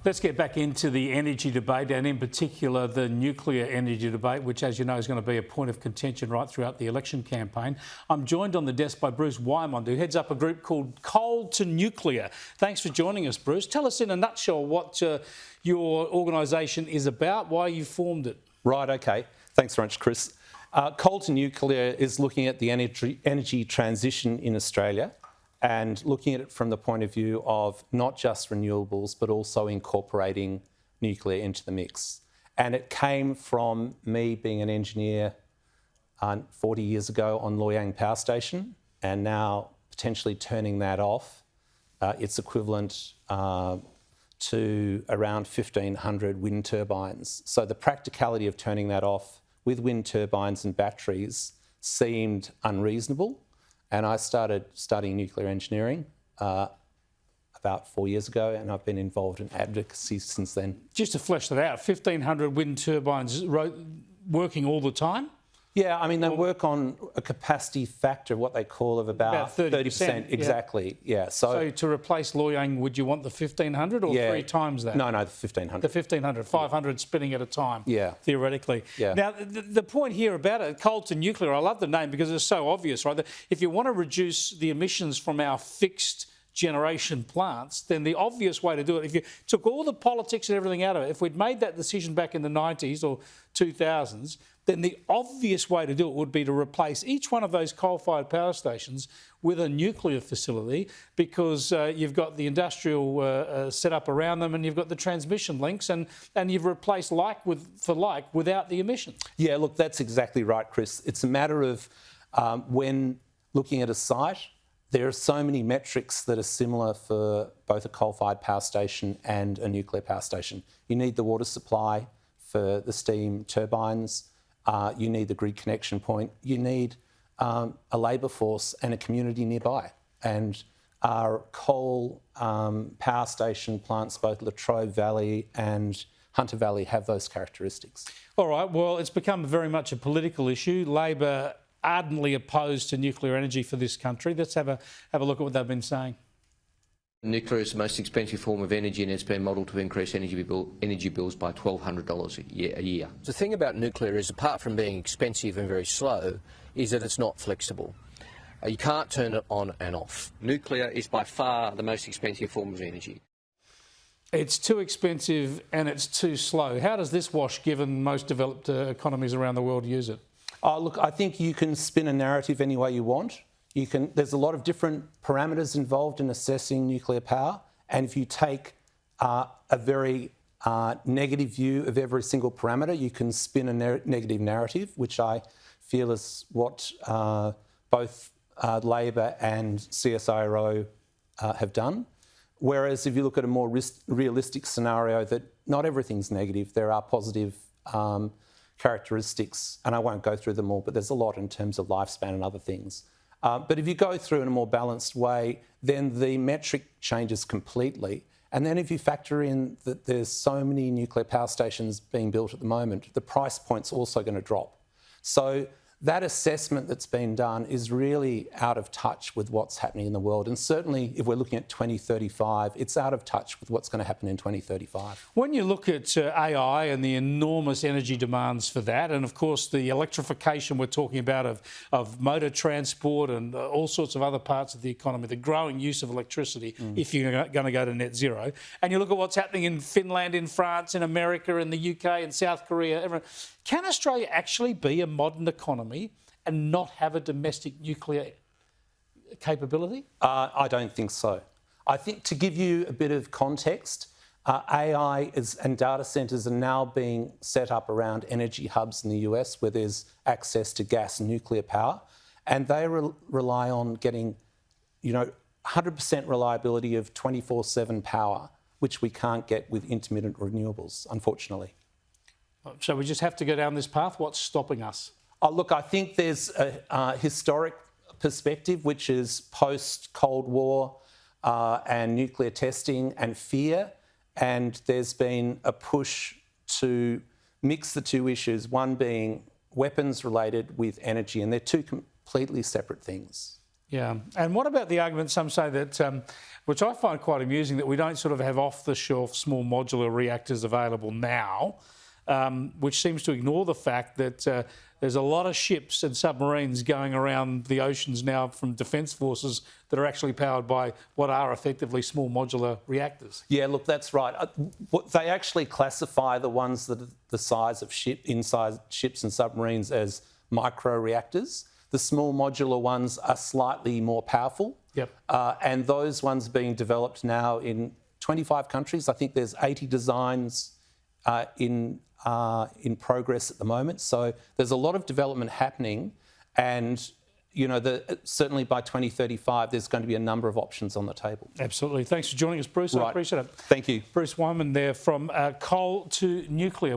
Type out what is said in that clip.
Let's get back into the energy debate, and in particular the nuclear energy debate, which, as you know, is going to be a point of contention right throughout the election campaign. I'm joined on the desk by Bruce Wymond, who heads up a group called Coal to Nuclear. Thanks for joining us, Bruce. Tell us in a nutshell what your organisation is about, why you formed it. Right, okay. Thanks very much, Chris. Coal to Nuclear is looking at the energy transition in Australia and looking at it from the point of view of not just renewables, but also incorporating nuclear into the mix. And it came from me being an engineer 40 years ago on Loy Yang Power Station, and now potentially turning that off. It's equivalent to around 1,500 wind turbines. So the practicality of turning that off with wind turbines and batteries seemed unreasonable. And I started studying nuclear engineering about 4 years ago, and I've been involved in advocacy since then. Just to flesh that out, 1,500 wind turbines working all the time? Yeah, I mean, they work on a capacity factor, what they call, of about 30%. Exactly, yeah. So to replace Loy Yang, would you want the 1,500 or 3 times that? No, the 1,500. The 1,500, 500 spinning at a time, theoretically. Yeah. Now, the point here about it, Coal to Nuclear, I love the name because it's so obvious, right? That if you want to reduce the emissions from our fixed generation plants, then the obvious way to do it, if you took all the politics and everything out of it, if we'd made that decision back in the 90s or 2000s, then the obvious way to do it would be to replace each one of those coal-fired power stations with a nuclear facility, because you've got the industrial setup around them and you've got the transmission links, and you've replaced like for like without the emissions. Yeah, look, that's exactly right, Chris. It's a matter of when looking at a site, there are so many metrics that are similar for both a coal-fired power station and a nuclear power station. You need the water supply for the steam turbines. You need the grid connection point. You need a labour force and a community nearby. And our coal power station plants, both Latrobe Valley and Hunter Valley, have those characteristics. All right, well, it's become very much a political issue. Labor ardently opposed to nuclear energy for this country. Let's have a look at what they've been saying. Nuclear is the most expensive form of energy, and it's been modelled to increase energy bills by $1,200 a year. The thing about nuclear is, apart from being expensive and very slow, is that it's not flexible. You can't turn it on and off. Nuclear is by far the most expensive form of energy. It's too expensive and it's too slow. How does this wash, given most developed economies around the world use it? Look, I think you can spin a narrative any way you want. There's a lot of different parameters involved in assessing nuclear power, and if you take a very negative view of every single parameter, you can spin a negative narrative, which I feel is what both Labor and CSIRO have done. Whereas if you look at a more realistic scenario, that not everything's negative, there are positive characteristics, and I won't go through them all, but there's a lot in terms of lifespan and other things. But if you go through in a more balanced way, then the metric changes completely. And then if you factor in that there's so many nuclear power stations being built at the moment, the price point's also going to drop. So that assessment that's been done is really out of touch with what's happening in the world. And certainly if we're looking at 2035, it's out of touch with what's going to happen in 2035. When you look at AI and the enormous energy demands for that, and of course the electrification we're talking about of motor transport and all sorts of other parts of the economy, the growing use of electricity if you're going to go to net zero, and you look at what's happening in Finland, in France, in America, in the UK, in South Korea, everyone, can Australia actually be a modern economy and not have a domestic nuclear capability? I don't think so. I think, to give you a bit of context, AI and data centres are now being set up around energy hubs in the US where there's access to gas and nuclear power, and they rely on getting 100% reliability of 24/7 power, which we can't get with intermittent renewables, unfortunately. So we just have to go down this path? What's stopping us? Look, I think there's a historic perspective, which is post-Cold War and nuclear testing and fear, and there's been a push to mix the two issues, one being weapons related with energy, and they're two completely separate things. Yeah. And what about the argument, some say that, which I find quite amusing, that we don't sort of have off-the-shelf small modular reactors available now, which seems to ignore the fact that there's a lot of ships and submarines going around the oceans now from defence forces that are actually powered by what are effectively small modular reactors. Yeah, look, that's right. They actually classify the ones that are the size of inside ships and submarines as micro reactors. The small modular ones are slightly more powerful. Yep. And those ones being developed now in 25 countries. I think there's 80 designs in progress at the moment. So there's a lot of development happening, and you know, certainly by 2035, there's going to be a number of options on the table. Absolutely. Thanks for joining us, Bruce. Right. I appreciate it. Thank you. Bruce Wymond there from coal to nuclear.